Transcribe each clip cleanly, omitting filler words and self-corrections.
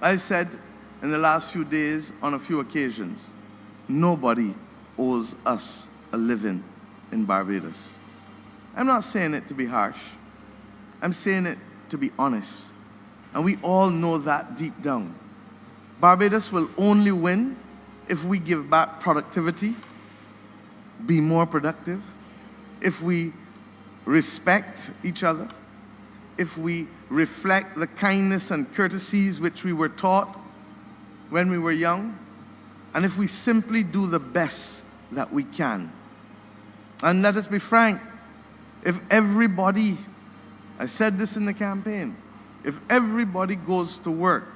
I said in the last few days on a few occasions, nobody owes us a living in Barbados. I'm not saying it to be harsh. I'm saying it to be honest. And we all know that deep down. Barbados will only win if we give back productivity, be more productive, if we respect each other, if we reflect the kindness and courtesies which we were taught when we were young, and if we simply do the best that we can. And let us be frank, if everybody, I said this in the campaign, if everybody goes to work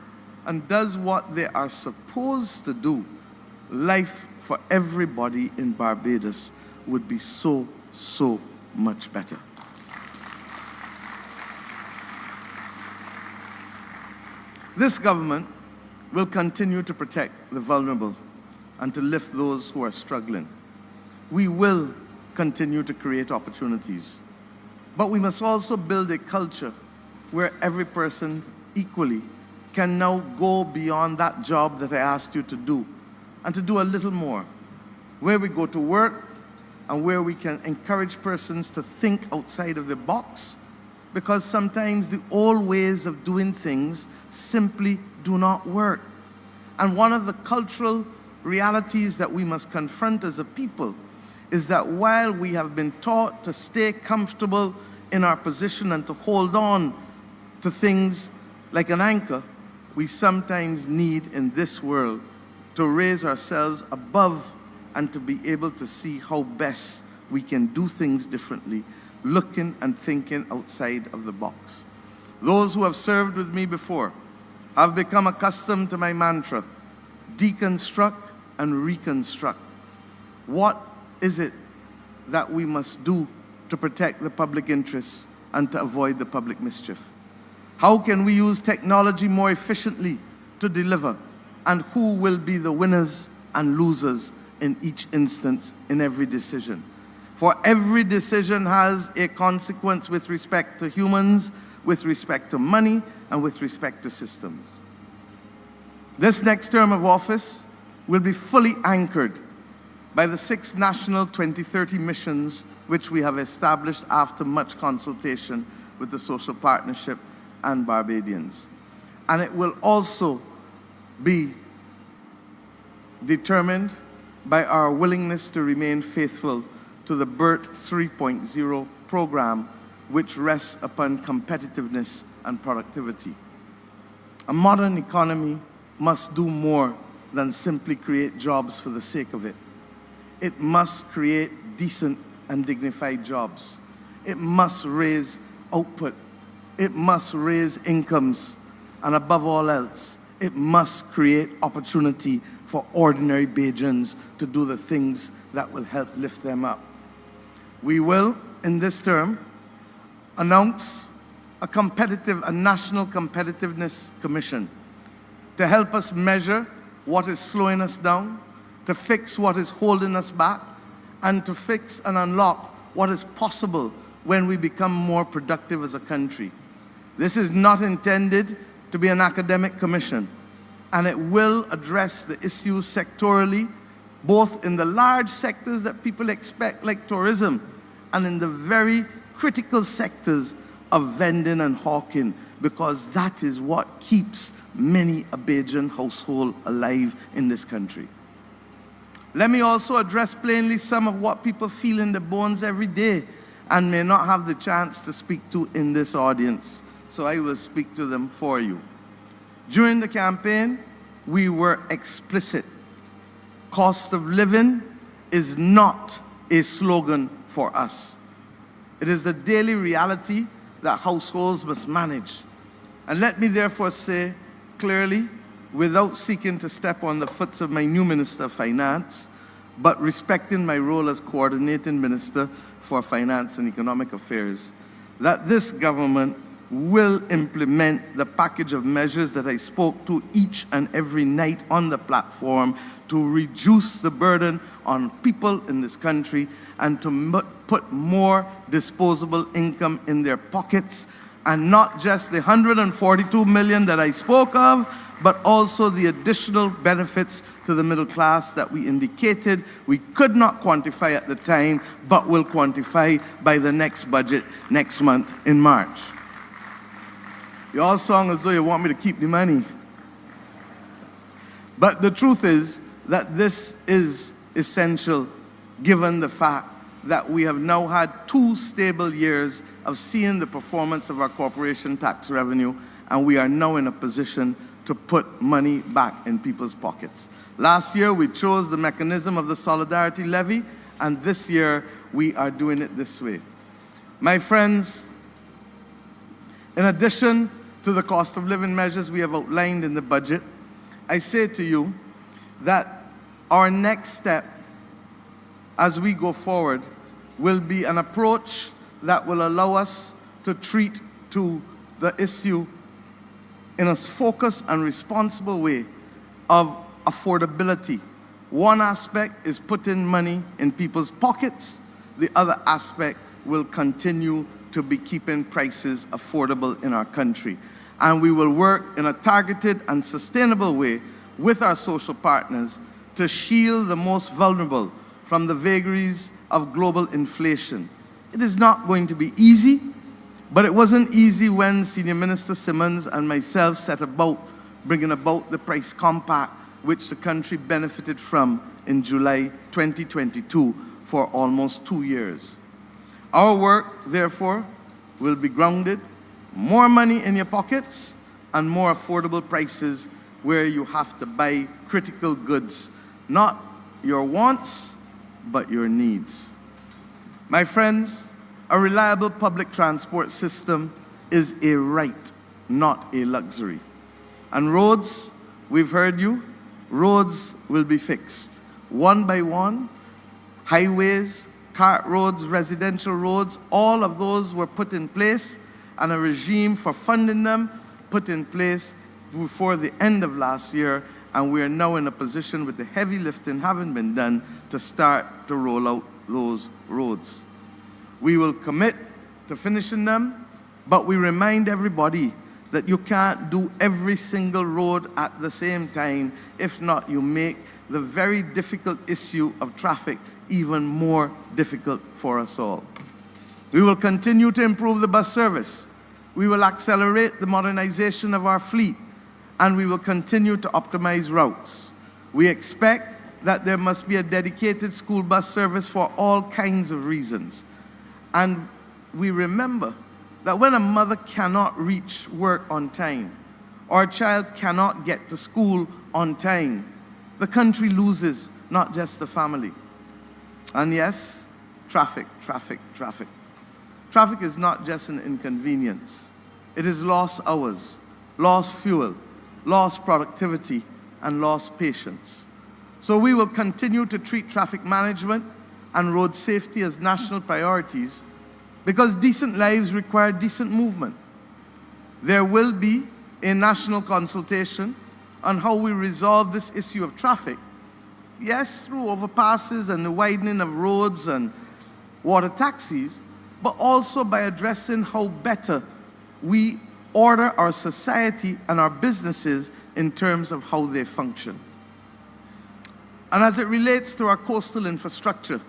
and does what they are supposed to do, life for everybody in Barbados would be so, so much better. This government will continue to protect the vulnerable and to lift those who are struggling. We will continue to create opportunities, but we must also build a culture where every person equally can now go beyond that job that I asked you to do and to do a little more, where we go to work and where we can encourage persons to think outside of the box, because sometimes the old ways of doing things simply do not work. And one of the cultural realities that we must confront as a people is that while we have been taught to stay comfortable in our position and to hold on to things like an anchor, we sometimes need in this world to raise ourselves above and to be able to see how best we can do things differently, looking and thinking outside of the box. Those who have served with me before have become accustomed to my mantra, deconstruct and reconstruct. What is it that we must do to protect the public interest and to avoid the public mischief? How can we use technology more efficiently to deliver? And who will be the winners and losers in each instance, in every decision? For every decision has a consequence with respect to humans, with respect to money, and with respect to systems. This next term of office will be fully anchored by the 6 national 2030 missions which we have established after much consultation with the social partnership and Barbadians. And it will also be determined by our willingness to remain faithful to the BERT 3.0 program, which rests upon competitiveness and productivity. A modern economy must do more than simply create jobs for the sake of it. It must create decent and dignified jobs. It must raise output. It must raise incomes. And above all else, it must create opportunity for ordinary Bajans to do the things that will help lift them up. We will, in this term, announce a National Competitiveness Commission to help us measure what is slowing us down, to fix what is holding us back, and to fix and unlock what is possible when we become more productive as a country. This is not intended to be an academic commission, and it will address the issues sectorally, both in the large sectors that people expect, like tourism, and in the very critical sectors of vending and hawking, because that is what keeps many a Bajan household alive in this country. Let me also address plainly some of what people feel in their bones every day and may not have the chance to speak to in this audience, so I will speak to them for you. During the campaign, we were explicit. Cost of living is not a slogan for us. It is the daily reality that households must manage. And let me therefore say clearly, without seeking to step on the foot of my new Minister of Finance, but respecting my role as Coordinating Minister for Finance and Economic Affairs, that this government will implement the package of measures that I spoke to each and every night on the platform to reduce the burden on people in this country and to put more disposable income in their pockets And not just the 142 million that I spoke of, but also the additional benefits to the middle class that we indicated we could not quantify at the time, but will quantify by the next budget next month in March. You all sound as though you want me to keep the money. But the truth is that this is essential given the fact that we have now had 2 stable years of seeing the performance of our corporation tax revenue, and we are now in a position to put money back in people's pockets. Last year, we chose the mechanism of the solidarity levy, and this year, we are doing it this way. My friends, in addition to the cost of living measures we have outlined in the budget, I say to you that our next step as we go forward will be an approach that will allow us to treat to the issue in a focused and responsible way of affordability. One aspect is putting money in people's pockets. The other aspect will continue to be keeping prices affordable in our country. And we will work in a targeted and sustainable way with our social partners to shield the most vulnerable from the vagaries of global inflation. It is not going to be easy, but it wasn't easy when Senior Minister Simmons and myself set about bringing about the price compact, which the country benefited from in July 2022 for almost 2 years. Our work, therefore, will be grounded, more money in your pockets and more affordable prices where you have to buy critical goods, not your wants, but your needs. My friends, a reliable public transport system is a right, not a luxury. And roads, we've heard you, roads will be fixed. One by one, highways, cart roads, residential roads, all of those were put in place, and a regime for funding them put in place before the end of last year, and we are now in a position with the heavy lifting having been done to start to roll out those roads. We will commit to finishing them, but we remind everybody that you can't do every single road at the same time. If not, you make the very difficult issue of traffic even more difficult for us all. We will continue to improve the bus service. We will accelerate the modernization of our fleet, and we will continue to optimize routes. We expect that there must be a dedicated school bus service for all kinds of reasons. And we remember that when a mother cannot reach work on time, or a child cannot get to school on time, the country loses, not just the family. And yes, traffic. Traffic is not just an inconvenience. It is lost hours, lost fuel, lost productivity, and lost patience. So we will continue to treat traffic management and road safety as national priorities because decent lives require decent movement. There will be a national consultation on how we resolve this issue of traffic. Yes, through overpasses and the widening of roads and water taxis, but also by addressing how better we order our society and our businesses in terms of how they function. And as it relates to our coastal infrastructure,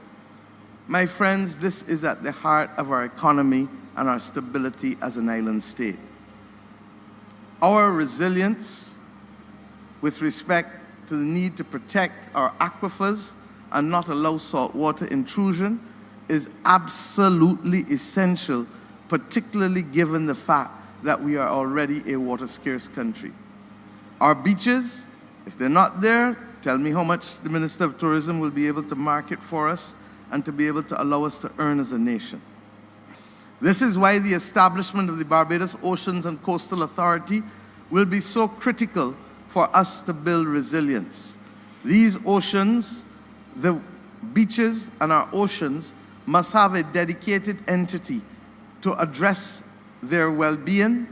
my friends, this is at the heart of our economy and our stability as an island state. Our resilience with respect to the need to protect our aquifers and not allow saltwater intrusion is absolutely essential, particularly given the fact that we are already a water-scarce country. Our beaches, if they're not there, tell me how much the Minister of Tourism will be able to market for us and to be able to allow us to earn as a nation. This is why the establishment of the Barbados Oceans and Coastal Authority will be so critical for us to build resilience. These oceans, the beaches and our oceans, must have a dedicated entity to address their well-being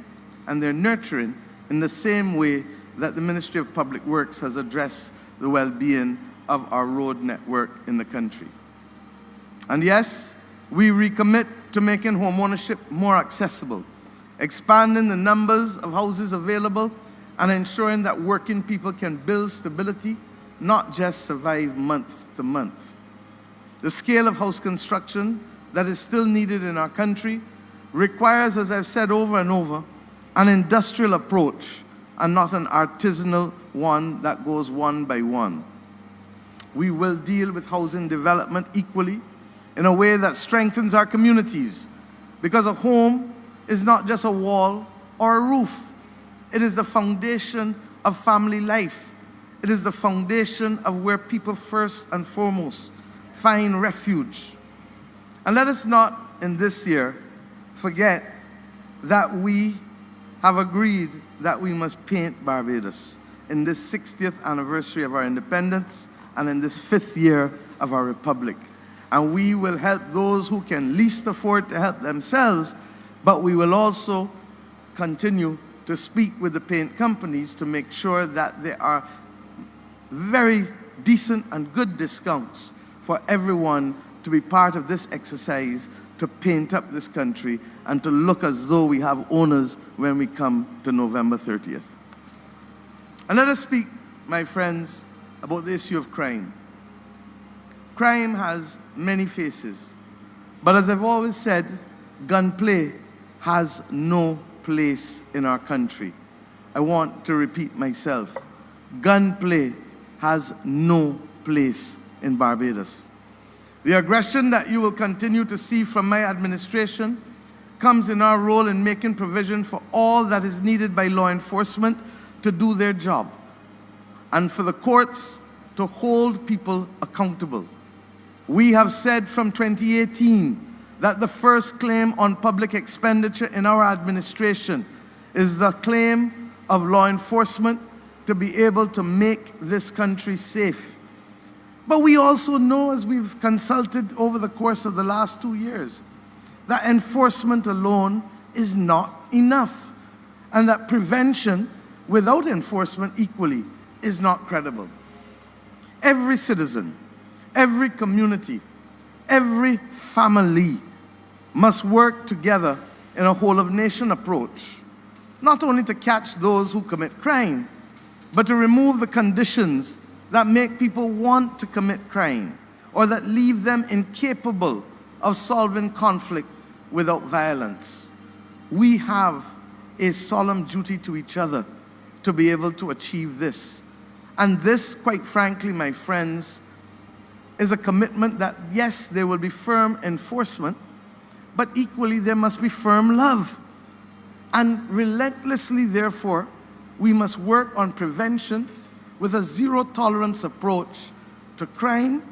and their nurturing in the same way that the Ministry of Public Works has addressed the well-being of our road network in the country. And yes, we recommit to making homeownership more accessible expanding the numbers of houses available, and ensuring that working people can build stability, not just survive month to month. The scale of house construction that is still needed in our country requires, as I've said over and over, an industrial approach and not an artisanal one that goes one by one. We will deal with housing development equally in a way that strengthens our communities, because a home is not just a wall or a roof. It is the foundation of family life. It is the foundation of where people first and foremost find refuge. And let us not, in this year, forget that we have agreed that we must paint Barbados in this 60th anniversary of our independence and in this 5th year of our republic. And we will help those who can least afford to help themselves, but we will also continue to speak with the paint companies to make sure that there are very decent and good discounts for everyone to be part of this exercise to paint up this country and to look as though we have owners when we come to November 30th. And let us speak, my friends, about the issue of crime. Crime has many faces, but as I've always said, gunplay has no place in our country. I want to repeat myself. Gunplay has no place in Barbados. The aggression that you will continue to see from my administration comes in our role in making provision for all that is needed by law enforcement to do their job, and for the courts to hold people accountable. We have said from 2018 that the first claim on public expenditure in our administration is the claim of law enforcement to be able to make this country safe. But we also know, as we've consulted over the course of the last 2 years, that enforcement alone is not enough, and that prevention without enforcement equally is not credible. Every citizen, every community, every family must work together in a whole-of-nation approach, not only to catch those who commit crime, but to remove the conditions that make people want to commit crime or that leave them incapable of solving conflict without violence. We have a solemn duty to each other to be able to achieve this. And this, quite frankly, my friends, is a commitment that, yes, there will be firm enforcement, but equally there must be firm love. And relentlessly, therefore, we must work on prevention with a zero-tolerance approach to crime,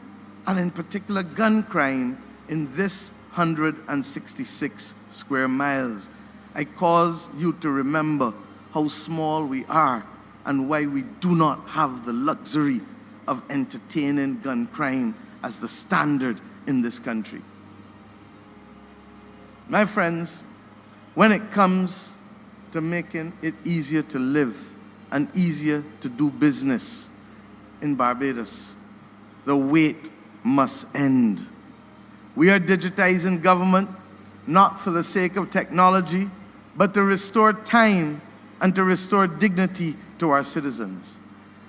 and in particular gun crime, in this 166 square miles. I cause you to remember how small we are and why we do not have the luxury of entertaining gun crime as the standard in this country. My friends, when it comes to making it easier to live and easier to do business in Barbados, the wait must end. We are digitizing government not for the sake of technology, but to restore time and to restore dignity to our citizens.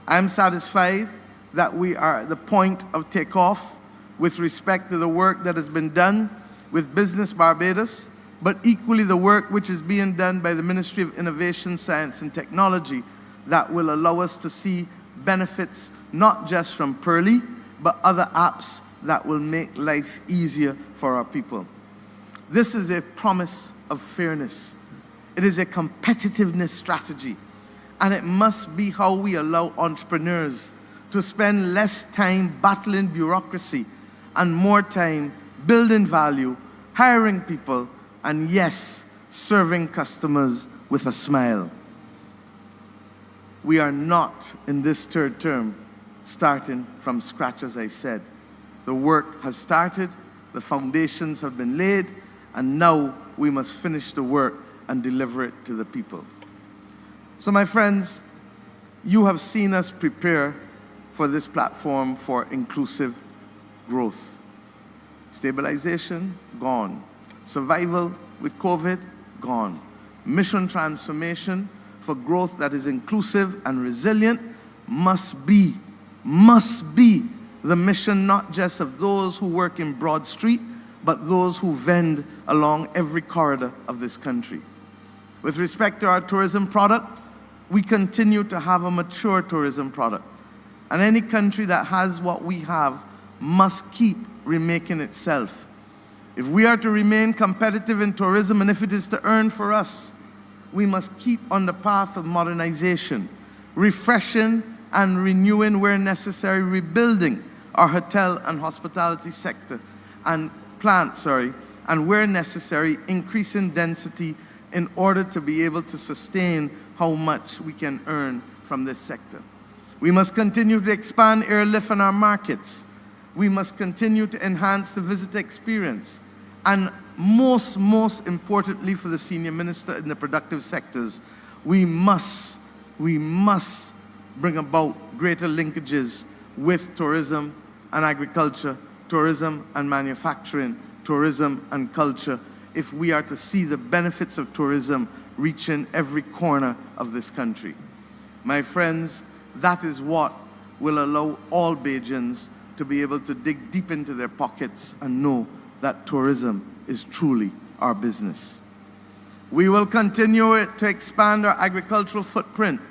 I'm satisfied that we are at the point of takeoff with respect to the work that has been done with Business Barbados, but equally the work which is being done by the Ministry of Innovation, Science and Technology that will allow us to see benefits not just from Pearly, but other apps that will make life easier for our people. This is a promise of fairness. It is a competitiveness strategy, and it must be how we allow entrepreneurs to spend less time battling bureaucracy and more time building value, hiring people, and yes, serving customers with a smile. We are not, in this third term, starting from scratch, as I said. The work has started, the foundations have been laid, and now we must finish the work and deliver it to the people. So my friends, you have seen us prepare for this platform for inclusive growth. Stabilization, gone. Survival with COVID, gone. mission transformation for growth that is inclusive and resilient must be the mission not just of those who work in Broad Street, but those who vend along every corridor of this country. With respect to our tourism product, we continue to have a mature tourism product. And any country that has what we have must keep remaking itself. If we are to remain competitive in tourism, and if it is to earn for us, we must keep on the path of modernization, refreshing and renewing where necessary, rebuilding our hotel and hospitality sector and and where necessary, increasing density in order to be able to sustain how much we can earn from this sector. We must continue to expand airlift in our markets. We must continue to enhance the visitor experience. And most importantly for the senior minister in the productive sectors, we must bring about greater linkages with tourism and agriculture, tourism and manufacturing, tourism and culture, if we are to see the benefits of tourism reaching every corner of this country. My friends, that is what will allow all Bajans to be able to dig deep into their pockets and know that tourism is truly our business. We will continue to expand our agricultural footprint,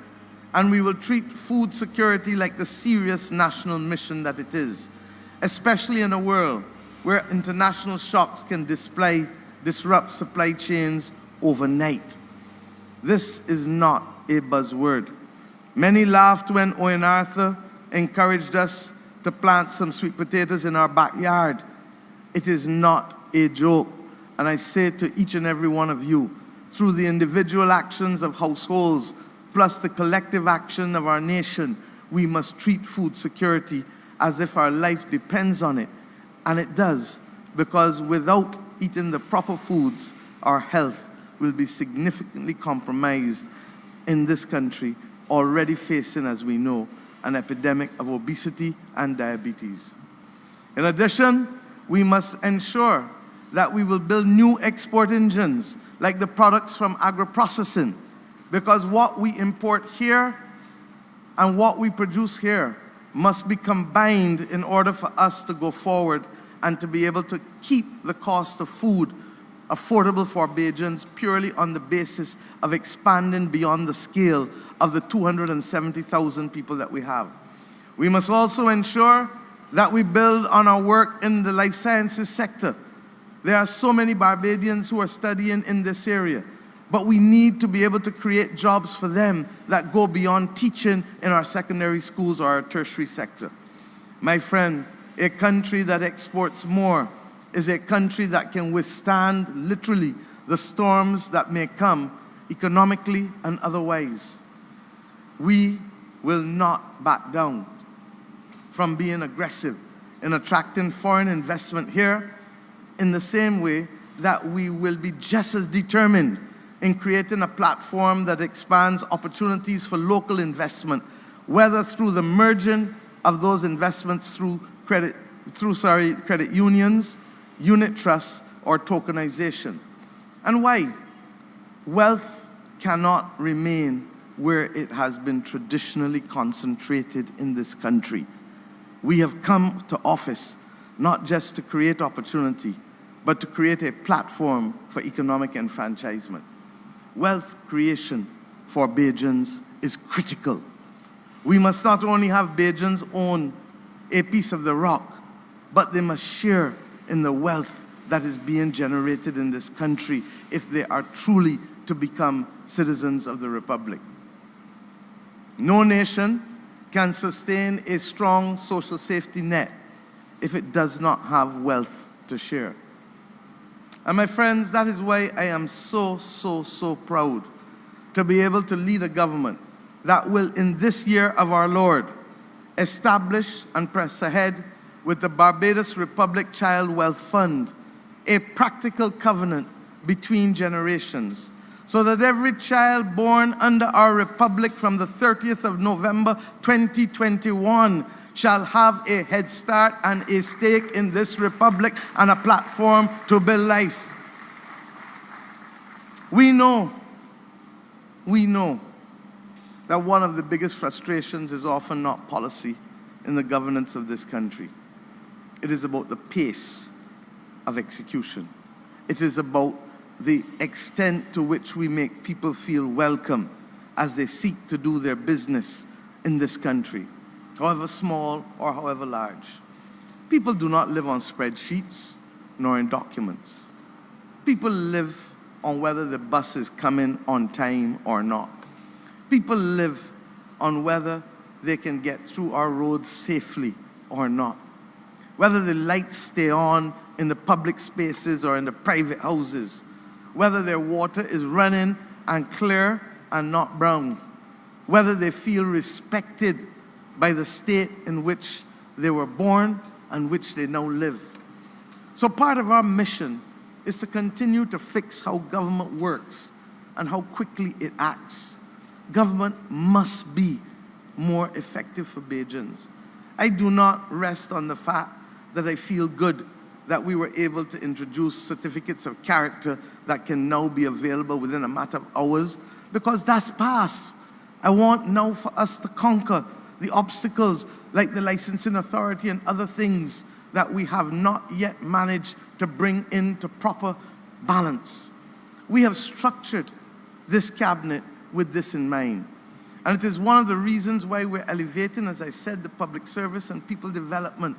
and we will treat food security like the serious national mission that it is, especially in a world where international shocks can disrupt supply chains overnight. This is not a buzzword. Many laughed when Owen Arthur encouraged us to plant some sweet potatoes in our backyard. It is not a joke. And I say to each and every one of you, through the individual actions of households, plus the collective action of our nation, we must treat food security as if our life depends on it. And it does, because without eating the proper foods, our health will be significantly compromised in this country, already facing, as we know, an epidemic of obesity and diabetes. In addition, we must ensure that we will build new export engines, like the products from agro-processing, because what we import here and what we produce here must be combined in order for us to go forward and to be able to keep the cost of food affordable for Bajans purely on the basis of expanding beyond the scale of the 270,000 people that we have. We must also ensure that we build on our work in the life sciences sector. There are so many Barbadians who are studying in this area, but we need to be able to create jobs for them that go beyond teaching in our secondary schools or our tertiary sector. My friend, a country that exports more is a country that can withstand literally the storms that may come economically and otherwise. We will not back down from being aggressive in attracting foreign investment here, in the same way that we will be just as determined in creating a platform that expands opportunities for local investment, whether through the merging of those investments through credit unions, unit trusts, or tokenization. And why? Wealth cannot remain where it has been traditionally concentrated in this country. We have come to office not just to create opportunity, but to create a platform for economic enfranchisement. Wealth creation for Bajans is critical. We must not only have Bajans own a piece of the rock, but they must share in the wealth that is being generated in this country if they are truly to become citizens of the Republic. No nation can sustain a strong social safety net if it does not have wealth to share. And my friends, that is why I am so proud to be able to lead a government that will, in this year of our Lord, establish and press ahead with the Barbados Republic Child Wealth Fund, a practical covenant between generations, so that every child born under our Republic from the 30th of November 2021 shall have a head start and a stake in this Republic and a platform to build life. We know We know that one of the biggest frustrations is often not policy in the governance of this country. It is about the pace of execution. It is about the extent to which we make people feel welcome as they seek to do their business in this country, however small or however large. People do not live on spreadsheets nor in documents. People live on whether the bus is coming on time or not. People live on whether they can get through our roads safely or not, whether the lights stay on in the public spaces or in the private houses, whether their water is running and clear and not brown, whether they feel respected by the state in which they were born and which they now live. So part of our mission is to continue to fix how government works and how quickly it acts. Government must be more effective for Bajans. I do not rest on the fact that I feel good that we were able to introduce certificates of character that can now be available within a matter of hours, because that's past. I want now for us to conquer the obstacles like the licensing authority and other things that we have not yet managed to bring into proper balance. We have structured this cabinet with this in mind. And it is one of the reasons why we're elevating, as I said, the public service and people development,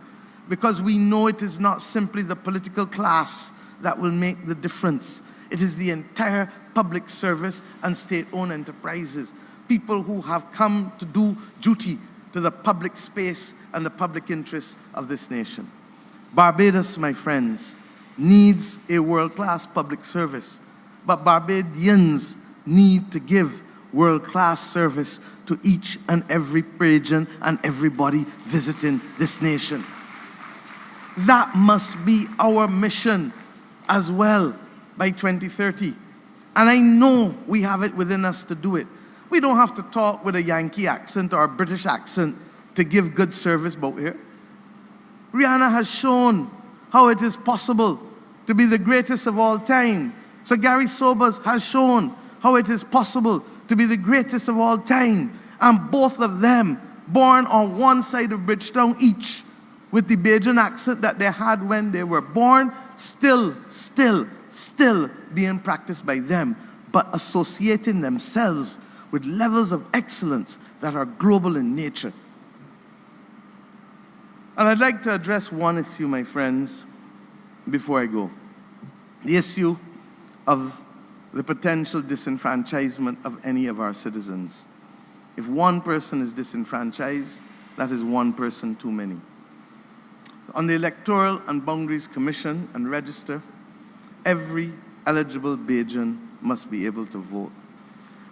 because we know it is not simply the political class that will make the difference. It is the entire public service and state-owned enterprises, people who have come to do duty to the public space and the public interest of this nation. Barbados, my friends, needs a world-class public service, but Barbadians need to give world-class service to each and every Bajan and everybody visiting this nation. That must be our mission as well by 2030. And I know we have it within us to do it. We don't have to talk with a Yankee accent or a British accent to give good service out here. Rihanna has shown how it is possible to be the greatest of all time. Sir Gary Sobers has shown how it is possible to be the greatest of all time. And both of them born on one side of Bridgetown each, with the Bajan accent that they had when they were born, still being practiced by them, but associating themselves with levels of excellence that are global in nature. And I'd like to address one issue, my friends, before I go. The issue of the potential disenfranchisement of any of our citizens. If one person is disenfranchised, that is one person too many. On the Electoral and Boundaries Commission and Register, every eligible Bajan must be able to vote.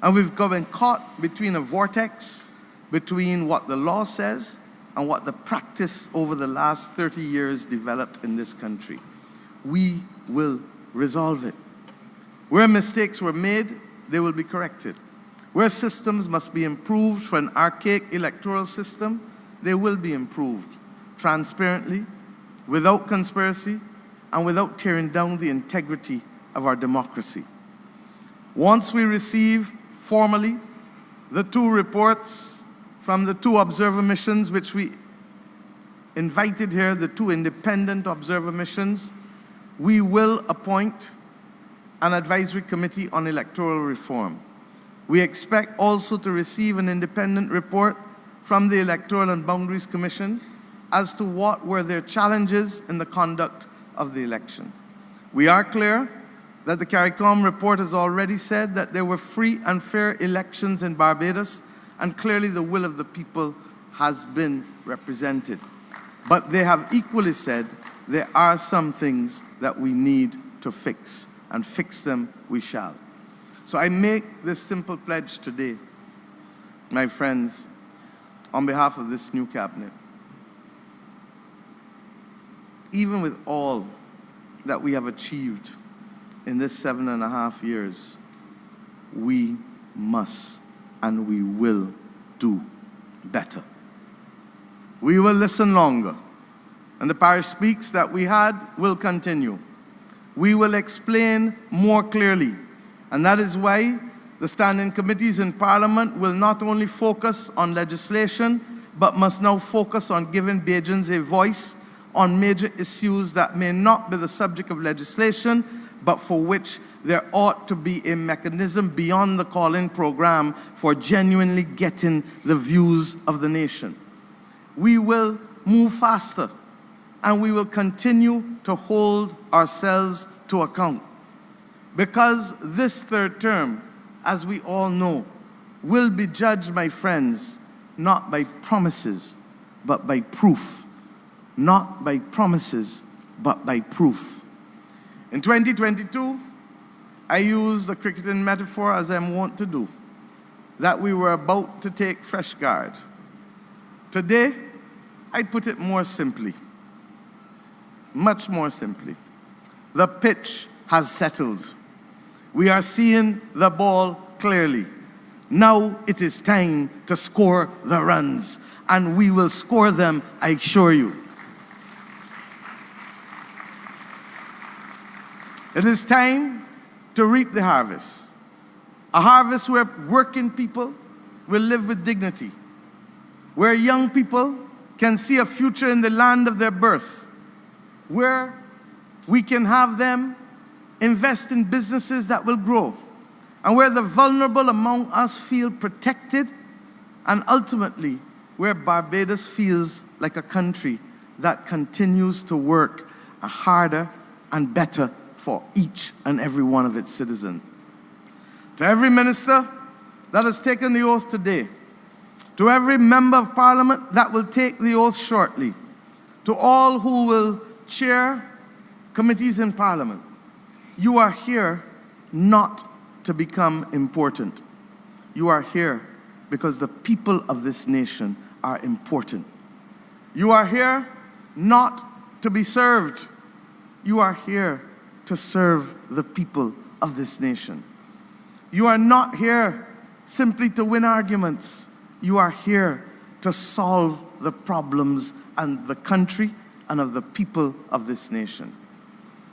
And we've been caught between a vortex between what the law says and what the practice over the last 30 years developed in this country. We will resolve it. Where mistakes were made, they will be corrected. Where systems must be improved for an archaic electoral system, they will be improved transparently, without conspiracy, and without tearing down the integrity of our democracy. Once we receive formally the two reports from the two observer missions which we invited here, the two independent observer missions, we will appoint an advisory committee on electoral reform. We expect also to receive an independent report from the Electoral and Boundaries Commission as to what were their challenges in the conduct of the election. We are clear that the CARICOM report has already said that there were free and fair elections in Barbados, and clearly the will of the people has been represented. But they have equally said there are some things that we need to fix, and fix them we shall. So I make this simple pledge today, my friends, on behalf of this new cabinet. Even with all that we have achieved in this 7.5 years, we must and we will do better. We will listen longer, and the parish speaks that we had will continue. We will explain more clearly, and that is why The standing committees in Parliament will not only focus on legislation, but must now focus on giving Bajans a voice on major issues that may not be the subject of legislation, but for which there ought to be a mechanism beyond the call-in program for genuinely getting the views of the nation. We will move faster, and we will continue to hold ourselves to account. Because this third term, as we all know, will be judged, my friends, not by promises, but by proof. Not by promises, but by proof. In 2022, I used the cricketing metaphor, as I'm wont to do, that we were about to take fresh guard. Today, I put it more simply, much more simply. The pitch has settled. We are seeing the ball clearly. Now it is time to score the runs, and we will score them, I assure you. It is time to reap the harvest. A harvest where working people will live with dignity, where young people can see a future in the land of their birth, where we can have them invest in businesses that will grow, and where the vulnerable among us feel protected, and ultimately where Barbados feels like a country that continues to work harder and better for each and every one of its citizens. To every minister that has taken the oath today, to every member of Parliament that will take the oath shortly, to all who will chair committees in Parliament, you are here not to become important. You are here because the people of this nation are important. You are here not to be served. You are here to serve the people of this nation. You are not here simply to win arguments. You are here to solve the problems and the country and of the people of this nation.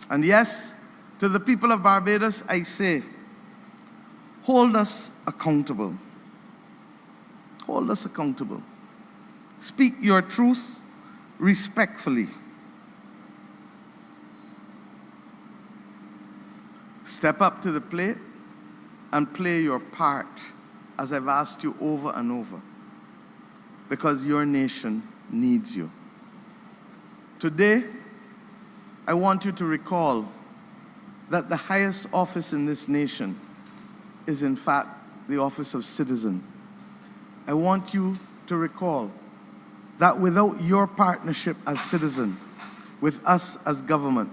And yes, to the people of Barbados, I say, hold us accountable. Hold us accountable. Speak your truth respectfully. Step up to the plate and play your part, as I've asked you over and over, because your nation needs you. Today, I want you to recall that the highest office in this nation is in fact the office of citizen. I want you to recall that without your partnership as citizen, with us as government,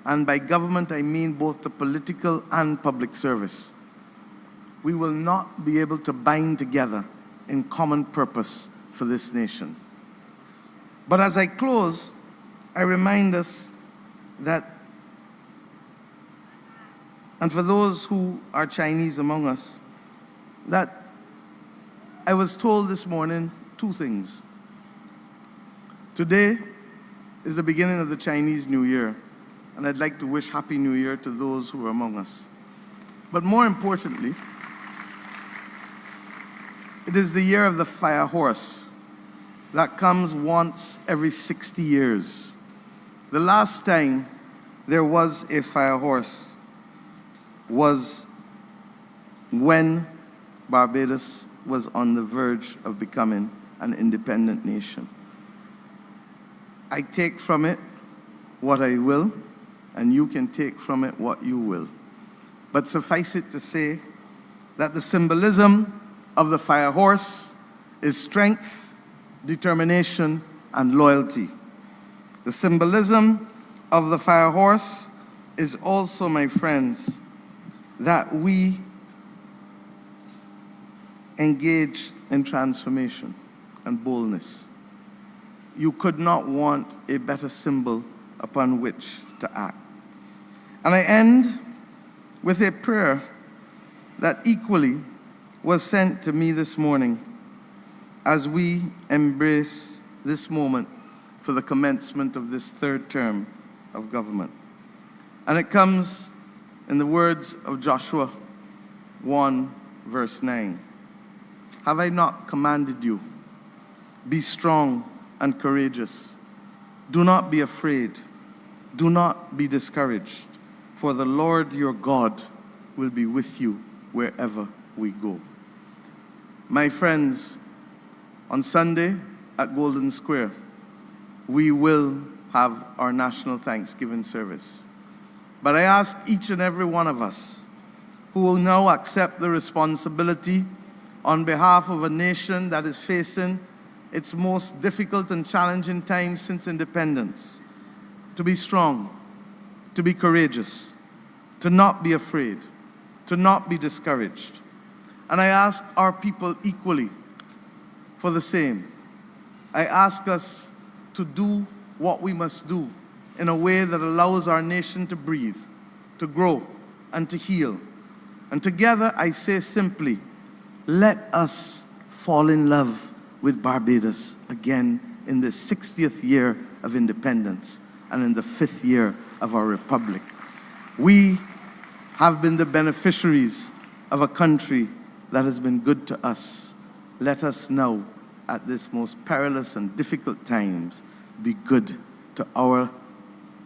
and by government I mean both the political and public service, we will not be able to bind together in common purpose for this nation. But as I close, I remind us that, and for those who are Chinese among us, that I was told this morning two things. Today is the beginning of the Chinese New Year, and I'd like to wish Happy New Year to those who are among us. But more importantly, it is the year of the fire horse that comes once every 60 years. The last time there was a fire horse was when Barbados was on the verge of becoming an independent nation. I take from it what I will, and you can take from it what you will. But suffice it to say that the symbolism of the fire horse is strength, determination, and loyalty. The symbolism of the fire horse is also, my friends, that we engage in transformation and boldness. You could not want a better symbol upon which to act. And I end with a prayer that equally was sent to me this morning as we embrace this moment for the commencement of this third term of government. And it comes in the words of Joshua, 1 verse 9. Have I not commanded you? Be strong and courageous. Do not be afraid. Do not be discouraged, for the Lord your God will be with you wherever we go. My friends, on Sunday at Golden Square, we will have our National Thanksgiving service. But I ask each and every one of us who will now accept the responsibility on behalf of a nation that is facing its most difficult and challenging time since independence, to be strong, to be courageous, to not be afraid, to not be discouraged. And I ask our people equally for the same. I ask us to do what we must do in a way that allows our nation to breathe, to grow, and to heal. And together I say simply, let us fall in love with Barbados again in the 60th year of independence and in the 5th year of our republic. We have been the beneficiaries of a country that has been good to us. Let us now, at this most perilous and difficult times, be good to our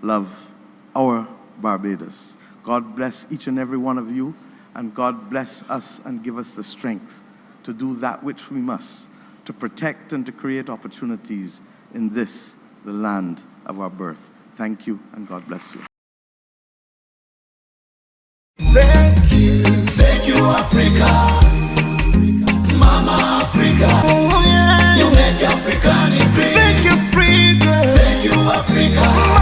love, our Barbados. God bless each and every one of you, and God bless us and give us the strength to do that which we must, to protect and to create opportunities in this, the land of our birth. Thank you, and God bless you. Thank you, Africa, Mama Africa. Oh, yeah. You make Africa great. Thank you, freedom. Thank you, Africa.